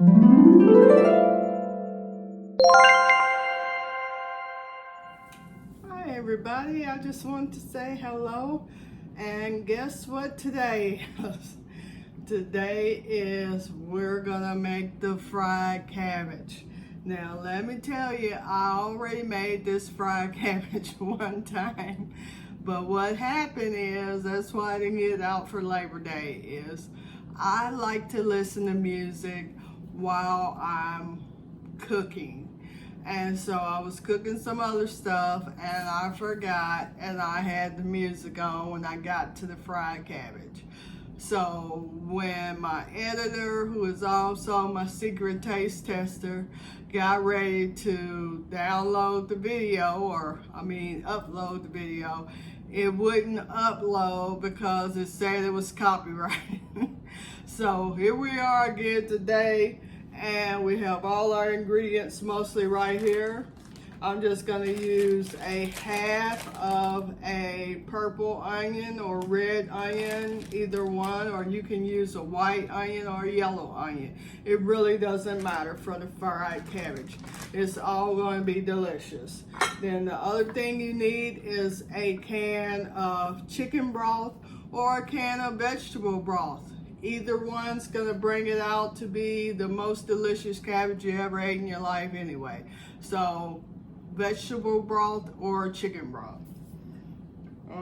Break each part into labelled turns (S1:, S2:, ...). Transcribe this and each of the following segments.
S1: Hi everybody, I just wanted to say hello, and guess what today is? Today is we're gonna make the fried cabbage. Now let me tell you, I already made this fried cabbage one time, but what happened is, that's why I didn't get it out for Labor Day, is I like to listen to music while I'm cooking. And so I was cooking some other stuff and I forgot, and I had the music on when I got to the fried cabbage. So when my editor, who is also my secret taste tester, got ready to download the video, upload the video, it wouldn't upload because it said it was copyrighted. So here we are again today, and we have all our ingredients mostly right here. I'm just gonna use a half of a purple onion or red onion, either one, or you can use a white onion or a yellow onion. It really doesn't matter for the fried cabbage. It's all gonna be delicious. Then the other thing you need is a can of chicken broth or a can of vegetable broth. Either one's gonna bring it out to be the most delicious cabbage you ever ate in your life anyway. So vegetable broth or chicken broth.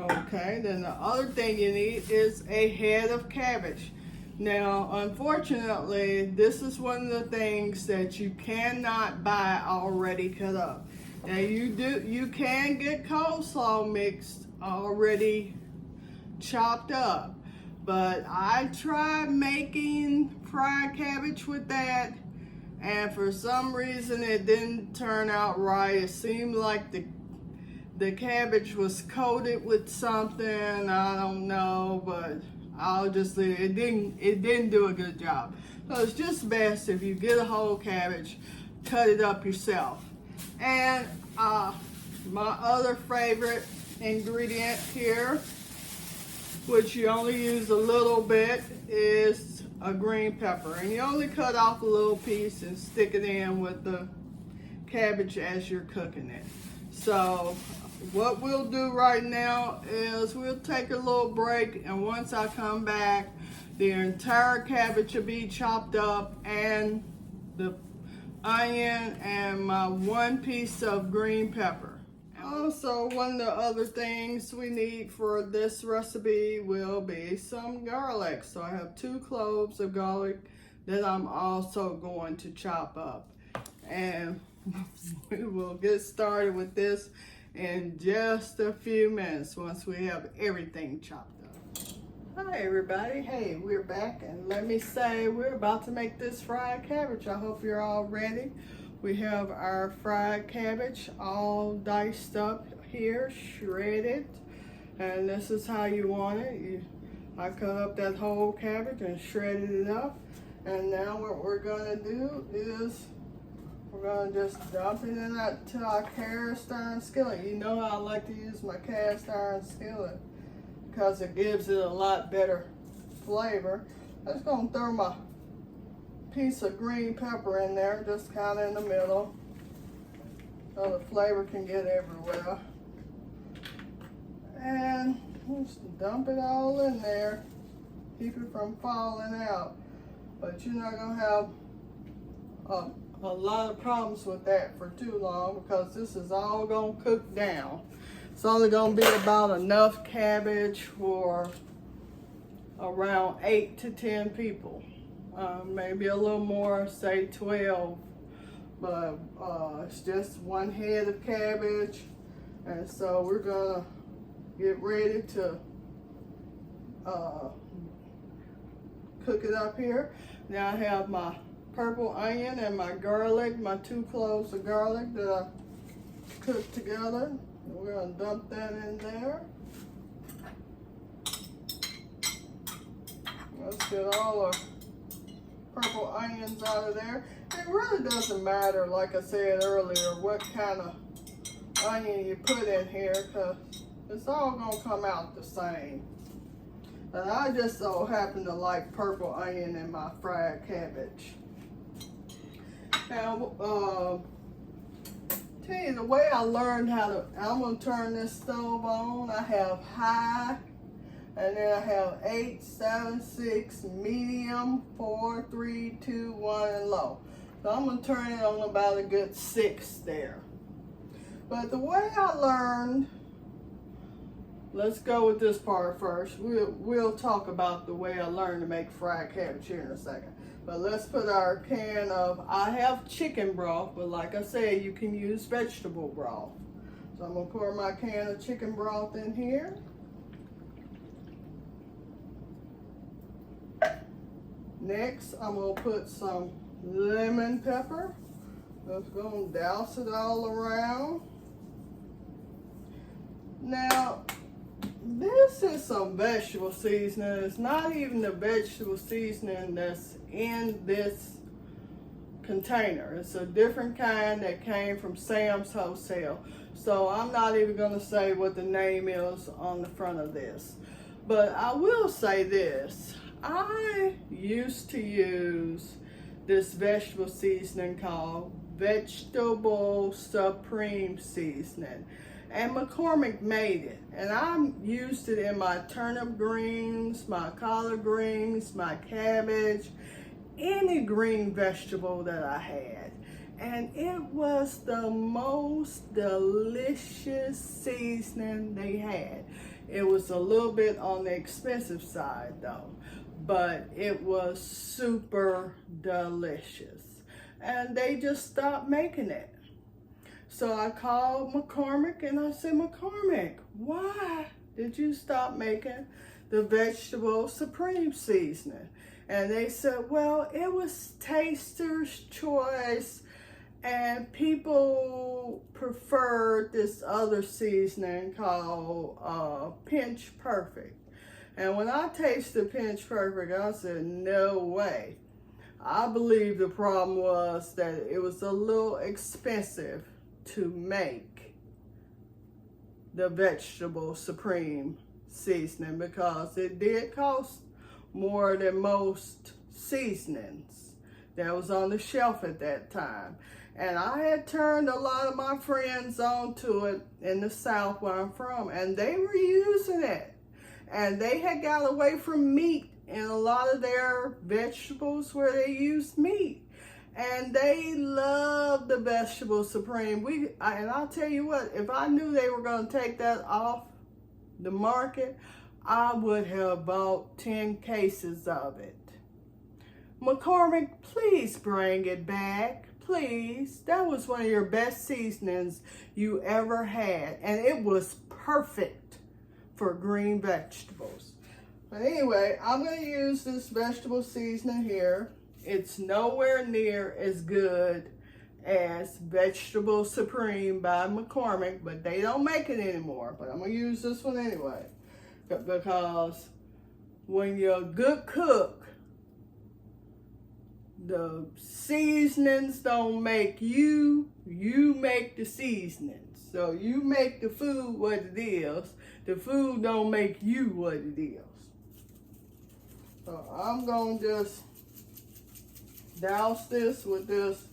S1: Okay, then the other thing you need is a head of cabbage. Now, unfortunately, this is one of the things that you cannot buy already cut up. Now you can get coleslaw mixed already chopped up, but I tried making fried cabbage with that, and for some reason it didn't turn out right. It seemed like the cabbage was coated with something, I don't know, but I'll just leave it. It didn't do a good job. So it's just best if you get a whole cabbage, cut it up yourself. And my other favorite ingredient here, which you only use a little bit, is a green pepper. And you only cut off a little piece and stick it in with the cabbage as you're cooking it. So what we'll do right now is we'll take a little break, and once I come back, the entire cabbage will be chopped up, and the onion, and my one piece of green pepper. Also, one of the other things we need for this recipe will be some garlic. So I have 2 cloves of garlic that I'm also going to chop up. And we will get started with this in just a few minutes once we have everything chopped up. Hi everybody, hey, we're back, and let me say we're about to make this fried cabbage. I hope you're all ready. We have our fried cabbage all diced up here, shredded, and this is how you want it. I cut up that whole cabbage and shredded it up, and now what we're gonna do is we're gonna just dump it into our cast iron skillet. You know I like to use my cast iron skillet because it gives it a lot better flavor. I'm just gonna throw my piece of green pepper in there, just kind of in the middle, so the flavor can get everywhere. And just dump it all in there, keep it from falling out. But you're not gonna have a lot of problems with that for too long, because this is all gonna cook down. It's only gonna be about enough cabbage for around 8 to 10 people. Maybe a little more, say 12, but it's just one head of cabbage. And so we're gonna get ready to cook it up here. Now I have my purple onion and my garlic, my 2 cloves of garlic that I cooked together. We're gonna dump that in there. Let's get all the purple onions out of there. It really doesn't matter, like I said earlier, what kind of onion you put in here, because it's all gonna come out the same. And I just so happen to like purple onion in my fried cabbage. Now, tell you the way I learned how to, I'm gonna turn this stove on. I have high, and then I have 8, 7, 6, medium, 4, 3, 2, 1, and low. So I'm gonna turn it on about a good 6 there. But the way I learned, let's go with this part first. We'll talk about the way I learned to make fried cabbage here in a second. But let's put our can of, I have chicken broth, but like I said, you can use vegetable broth. So I'm gonna pour my can of chicken broth in here. Next, I'm gonna put some lemon pepper. Just gonna douse it all around. Now, this is some vegetable seasoning. It's not even the vegetable seasoning that's in this container. It's a different kind that came from Sam's Wholesale. So I'm not even gonna say what the name is on the front of this. But I will say this. I used to use this vegetable seasoning called Vegetable Supreme Seasoning. And McCormick made it. And I used it in my turnip greens, my collard greens, my cabbage, any green vegetable that I had. And it was the most delicious seasoning they had. It was a little bit on the expensive side though, but it was super delicious. And they just stopped making it. So I called McCormick and I said, McCormick, why did you stop making the Vegetable Supreme Seasoning? And they said, well, it was taster's choice and people preferred this other seasoning called Pinch Perfect. And when I tasted Pinch Perfect, I said, no way. I believe the problem was that it was a little expensive to make the Vegetable Supreme Seasoning because it did cost more than most seasonings that was on the shelf at that time. And I had turned a lot of my friends onto it in the South where I'm from, and they were using it. And they had got away from meat in a lot of their vegetables where they used meat. And they love the Vegetable Supreme. And I'll tell you what, if I knew they were going to take that off the market, I would have bought 10 cases of it. McCormick, please bring it back. Please. That was one of your best seasonings you ever had. And it was perfect for green vegetables. But anyway, I'm going to use this vegetable seasoning here. It's nowhere near as good as Vegetable Supreme by McCormick, but they don't make it anymore. But I'm going to use this one anyway. Because when you're a good cook, the seasonings don't make you, you make the seasonings. So you make the food what it is. The food don't make you what it is. So I'm going to just douse this with this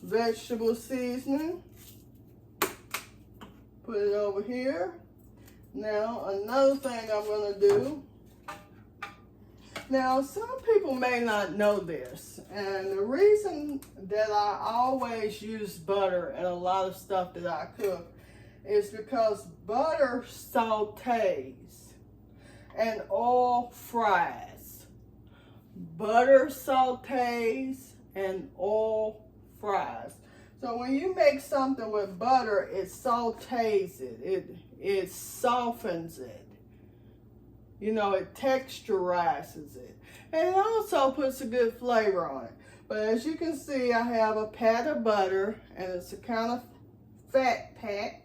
S1: vegetable seasoning. Put it over here. Now, another thing I'm going to do. Now, some people may not know this. And the reason that I always use butter in a lot of stuff that I cook is because butter sautés and oil fries. Butter sautés and oil fries. So when you make something with butter, it sautés it. It softens it. You know, it texturizes it. And it also puts a good flavor on it. But as you can see, I have a pat of butter, and it's a kind of fat pat.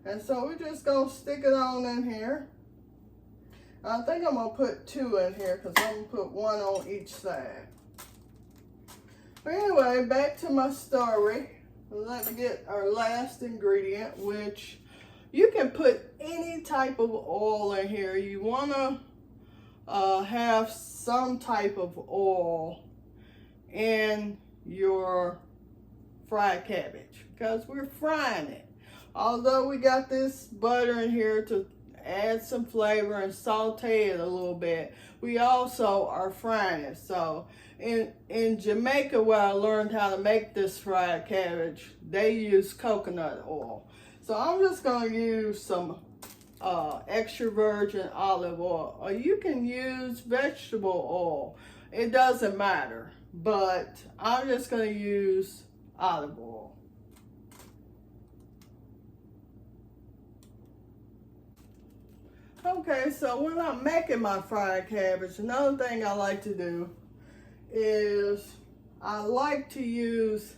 S1: And so we're just going to stick it on in here. I think I'm going to put 2 in here because I'm going to put 1 on each side. But anyway, back to my story. Let me get our last ingredient, which you can put any type of oil in here. You want to have some type of oil in your fried cabbage because we're frying it. Although we got this butter in here to add some flavor and saute it a little bit, we also are frying it. So in Jamaica, where I learned how to make this fried cabbage, they use coconut oil. So I'm just going to use some extra virgin olive oil, or you can use vegetable oil. It doesn't matter, but I'm just going to use olive oil. Okay, so when I'm making my fried cabbage, another thing I like to do is I like to use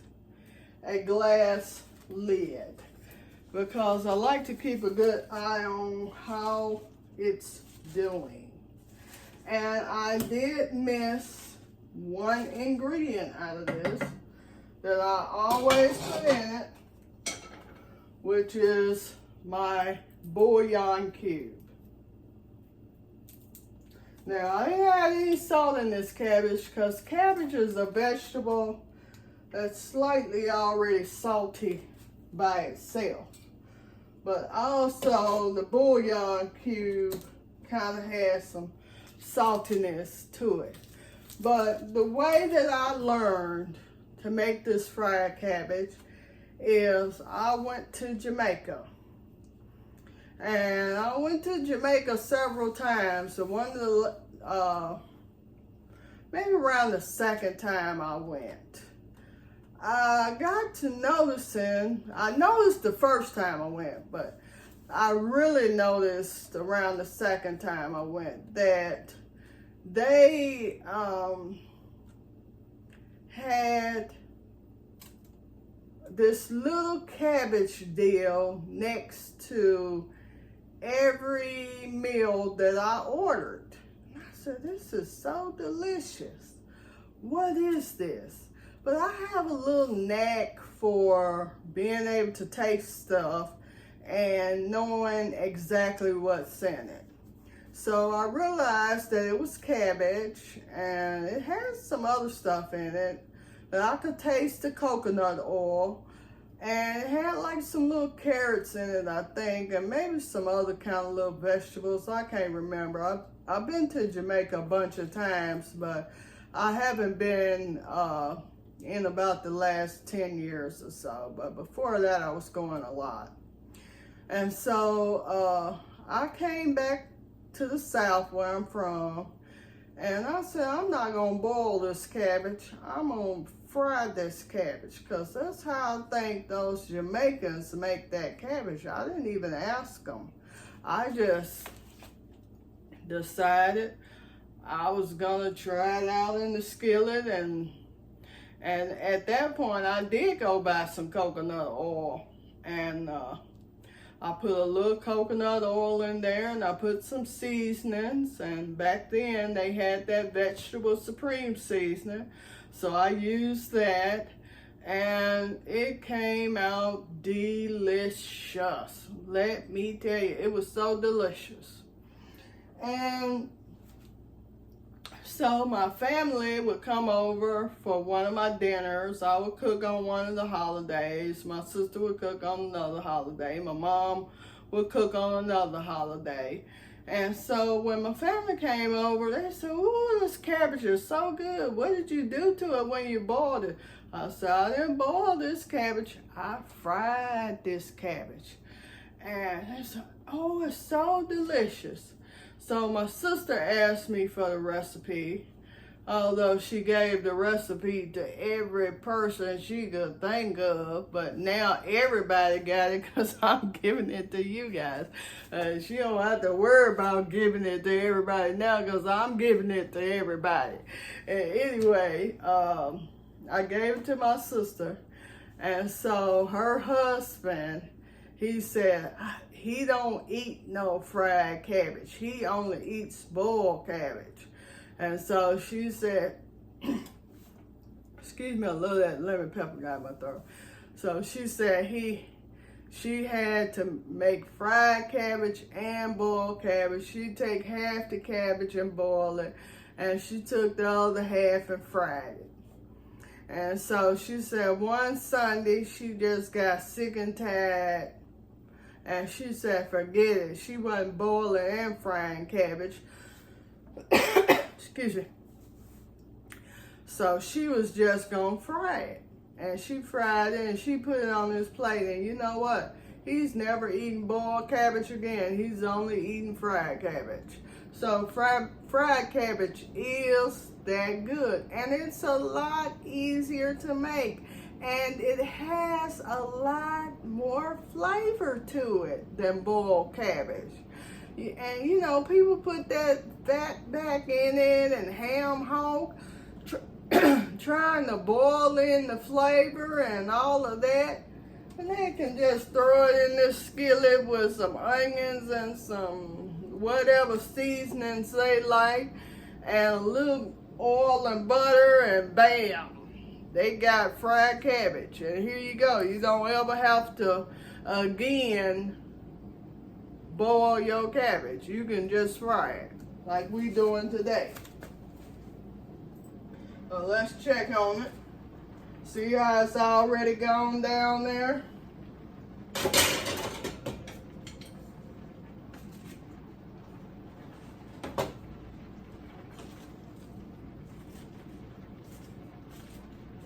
S1: a glass lid because I like to keep a good eye on how it's doing. And I did miss one ingredient out of this that I always put in it, which is my bouillon cube. Now, I didn't add any salt in this cabbage because cabbage is a vegetable that's slightly already salty by itself. But also, the bouillon cube kind of has some saltiness to it. But the way that I learned to make this fried cabbage is I went to Jamaica. And I went to Jamaica several times. So one of the, maybe around the second time I went, I got to noticing, I noticed the first time I went, but I really noticed around the second time I went that they had this little cabbage deal next to every meal that I ordered. And I said, this is so delicious. What is this? But I have a little knack for being able to taste stuff and knowing exactly what's in it. So I realized that it was cabbage and it had some other stuff in it, but I could taste the coconut oil. And it had like some little carrots in it, I think, and maybe some other kind of little vegetables. I can't remember. I've been to Jamaica a bunch of times, but I haven't been in about the last 10 years or so. But before that, I was going a lot. And so I came back to the South where I'm from, and I said, I'm not going to boil this cabbage. I'm going to fry this cabbage because that's how I think those Jamaicans make that cabbage. I didn't even ask them. I just decided I was gonna try it out in the skillet, and at that point I did go buy some coconut oil, and I put a little coconut oil in there, and I put some seasonings, and back then they had that vegetable supreme seasoning. So I used that, and it came out delicious. Let me tell you, it was so delicious. And so my family would come over for one of my dinners. I would cook on one of the holidays. My sister would cook on another holiday. My mom would cook on another holiday. And so when my family came over, they said, ooh, this cabbage is so good. What did you do to it when you boiled it? I said, I didn't boil this cabbage. I fried this cabbage. And they said, oh, it's so delicious. So my sister asked me for the recipe, although she gave the recipe to every person she could think of, but now everybody got it because I'm giving it to you guys. She don't have to worry about giving it to everybody now because I'm giving it to everybody. And anyway, I gave it to my sister, and so her husband, he said, he don't eat no fried cabbage. He only eats boiled cabbage. And so she said, excuse me, a little of that lemon pepper got in my throat. So she said she had to make fried cabbage and boiled cabbage. She'd take half the cabbage and boil it, and she took the other half and fried it. And so she said one Sunday she just got sick and tired. And she said, forget it. She wasn't boiling and frying cabbage. Excuse me. So she was just gonna fry it. And she fried it and she put it on his plate. And you know what? He's never eaten boiled cabbage again. He's only eaten fried cabbage. So fried cabbage is that good. And it's a lot easier to make. And it has a lot more flavor to it than boiled cabbage. And you know, people put that fat back in it and ham hock, trying to boil in the flavor and all of that. And they can just throw it in this skillet with some onions and some whatever seasonings they like, and a little oil and butter, and bam, they got fried cabbage. And here you go. You don't ever have to, again, boil your cabbage. You can just fry it like we doing today. So let's check on it. See how it's already gone down there?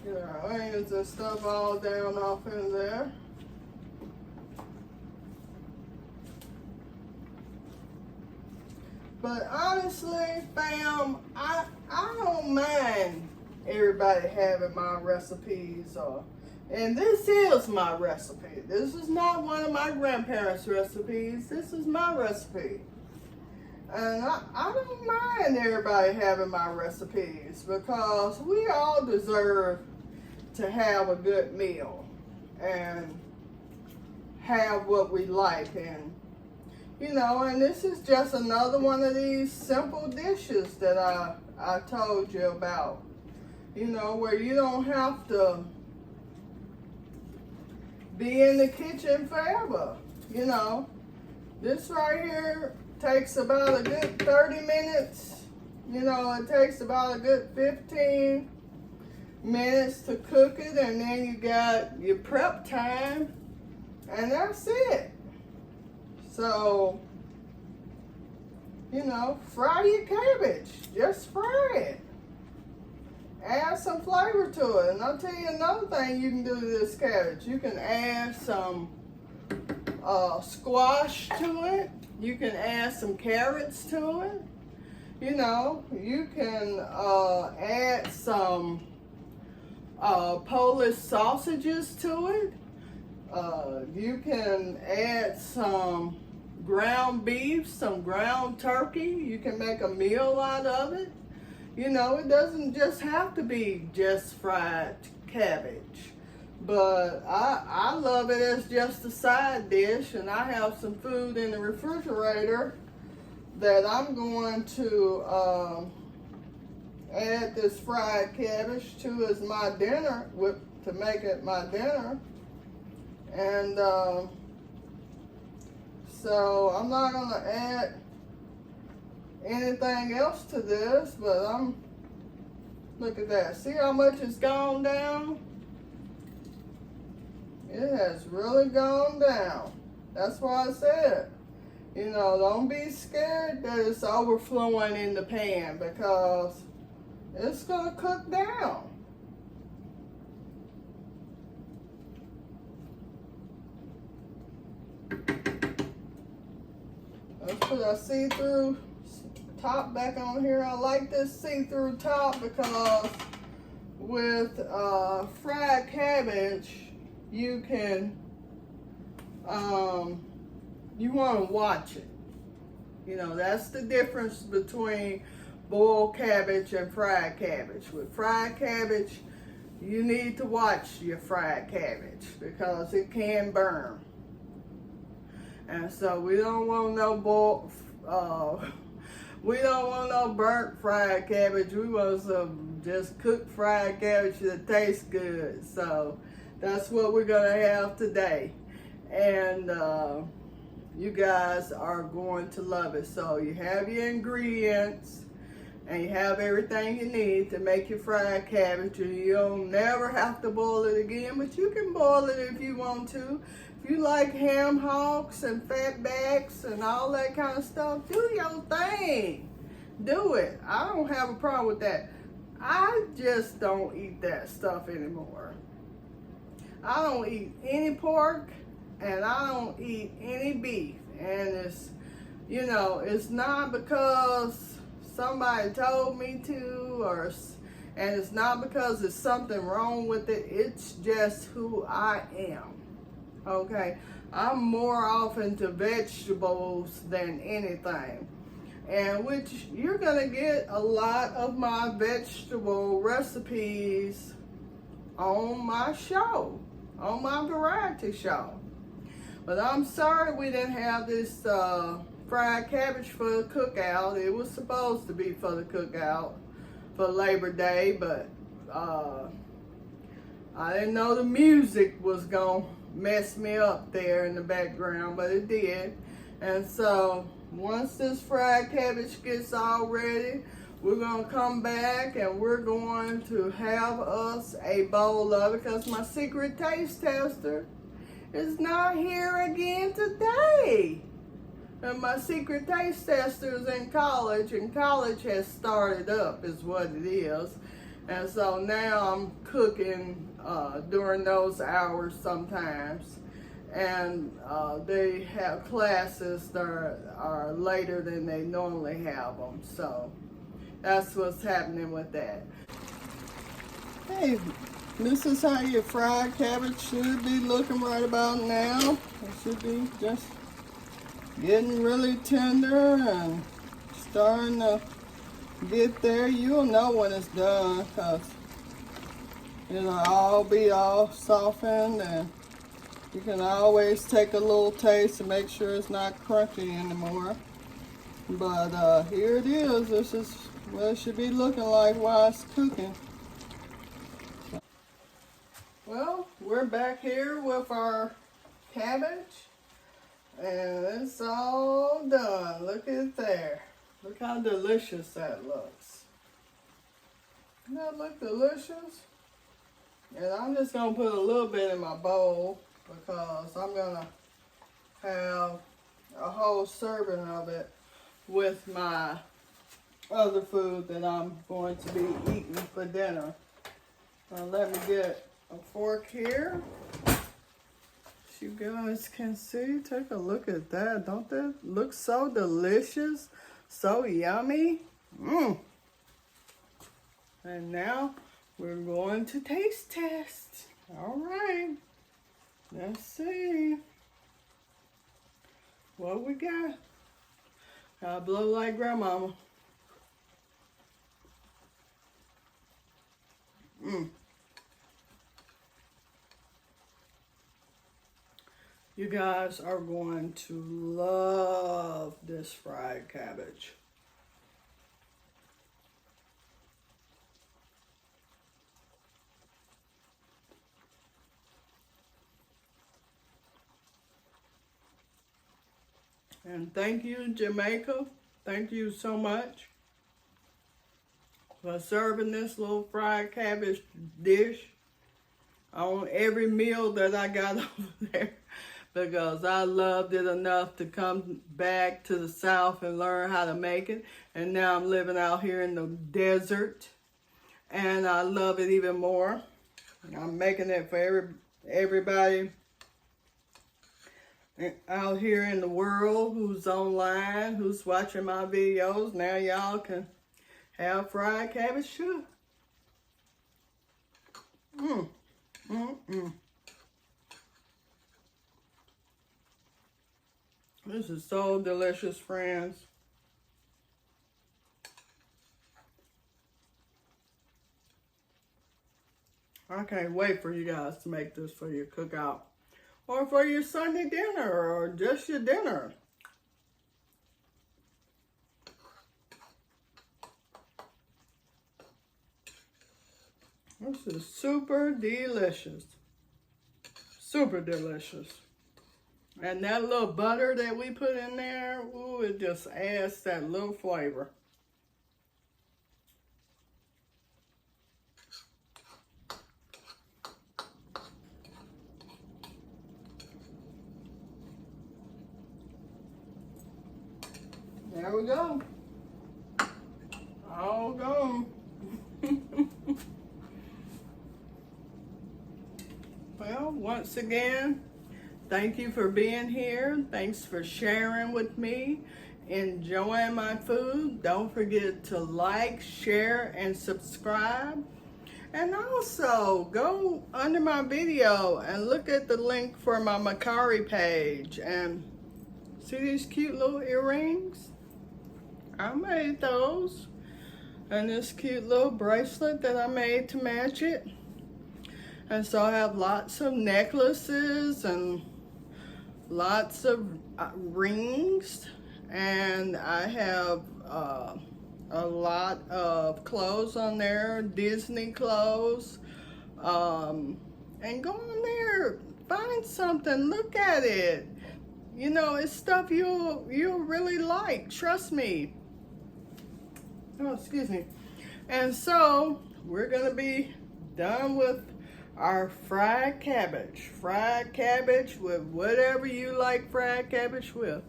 S1: Get our onions and stuff all down off in there. But honestly, fam, I don't mind everybody having my recipes, and this is my recipe. This is not one of my grandparents' recipes. This is my recipe. And I don't mind everybody having my recipes, because we all deserve to have a good meal and have what we like. And you know, and this is just another one of these simple dishes that I told you about. You know, where you don't have to be in the kitchen forever. You know, this right here takes about a good 30 minutes. You know, it takes about a good 15 minutes to cook it, and then you got your prep time, and that's it. So, you know, fry your cabbage. Just fry it. Add some flavor to it. And I'll tell you another thing you can do to this cabbage. You can add some squash to it. You can add some carrots to it. You know, you can add some Polish sausages to it. You can add some ground beef, some ground turkey. You can make a meal out of it. You know, it doesn't just have to be just fried cabbage. But I love it as just a side dish, and I have some food in the refrigerator that I'm going to add this fried cabbage to as my dinner, to make it my dinner. And so I'm not going to add anything else to this, but look at that. See how much it's gone down? It has really gone down. That's why I said, you know, don't be scared that it's overflowing in the pan, because it's going to cook down. Let's put a see-through top back on here. I like this see-through top because with fried cabbage, you can, you want to watch it. You know, that's the difference between boiled cabbage and fried cabbage. With fried cabbage, you need to watch your fried cabbage because it can burn. And so we don't want no we don't want no burnt fried cabbage. We want some just cooked fried cabbage that tastes good. So that's what we're gonna have today. And you guys are going to love it. So you have your ingredients. And you have everything you need to make your fried cabbage. And you'll never have to boil it again, but you can boil it if you want to. If you like ham hocks and fatbacks and all that kind of stuff, do your thing. Do it. I don't have a problem with that. I just don't eat that stuff anymore. I don't eat any pork and I don't eat any beef. And it's, you know, it's not because somebody told me to, and it's not because there's something wrong with it. It's just who I am. Okay, I'm more often to vegetables than anything, and which you're gonna get a lot of my vegetable recipes on my show, on my variety show. But I'm sorry we didn't have this fried cabbage for the cookout. It was supposed to be for the cookout for Labor Day, but I didn't know the music was gonna mess me up there in the background, but it did. And so once this fried cabbage gets all ready, we're gonna come back and we're going to have us a bowl of it, because my secret taste tester is not here again today. And my secret taste tester is in college, and college has started up is what it is. And so now I'm cooking during those hours sometimes. And they have classes that are later than they normally have them. So that's what's happening with that. Hey, this is how your fried cabbage should be looking right about now. It should be just getting really tender and starting to get there. You'll know when it's done, because it'll all be all softened, and you can always take a little taste to make sure it's not crunchy anymore. But here it is. This is what it should be looking like while it's cooking. Well, we're back here with our cabbage, and it's all done. Look at it there. Look how delicious that looks. Doesn't that look delicious? And I'm just gonna put a little bit in my bowl, because I'm gonna have a whole serving of it with my other food that I'm going to be eating for dinner. Now let me get a fork here. You guys can see, take a look at that. Don't that look so delicious? So yummy. And now we're going to taste test. All right. Let's see what we got. I blow like grandmama. You guys are going to love this fried cabbage. And thank you, Jamaica. Thank you so much for serving this little fried cabbage dish on every meal that I got over there, because I loved it enough to come back to the South and learn how to make it. And now I'm living out here in the desert, and I love it even more. I'm making it for everybody out here in the world who's online, who's watching my videos. Now y'all can have fried cabbage too. This is so delicious, friends. I can't wait for you guys to make this for your cookout, or for your Sunday dinner, or just your dinner. This is super delicious. Super delicious. And that little butter that we put in there, ooh, it just adds that little flavor. There we go. All gone. Well, once again, thank you for being here. Thanks for sharing with me, enjoying my food. Don't forget to like, share, and subscribe. And also, go under my video and look at the link for my Macari page. And see these cute little earrings? I made those. And this cute little bracelet that I made to match it. And so I have lots of necklaces and lots of rings. And I have a lot of clothes on there, Disney clothes. And go on there, find something, look at it. You know, it's stuff you'll really like, trust me. Oh, excuse me. And so we're gonna be done with our fried cabbage. Fried cabbage with whatever you like fried cabbage with.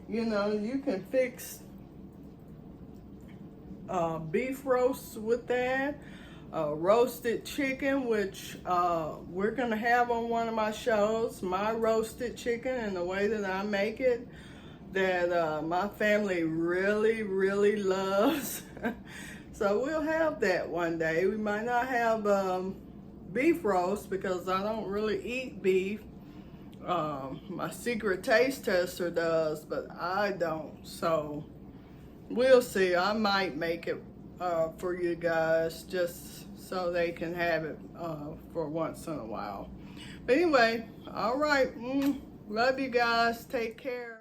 S1: You know, you can fix beef roast with that, roasted chicken, which we're gonna have on one of my shows, my roasted chicken and the way that I make it, that my family really loves. So we'll have that one day. We might not have beef roast because I don't really eat beef. My secret taste tester does, but I don't. So we'll see. I might make it for you guys just so they can have it for once in a while. But anyway, all right. Love you guys. Take care.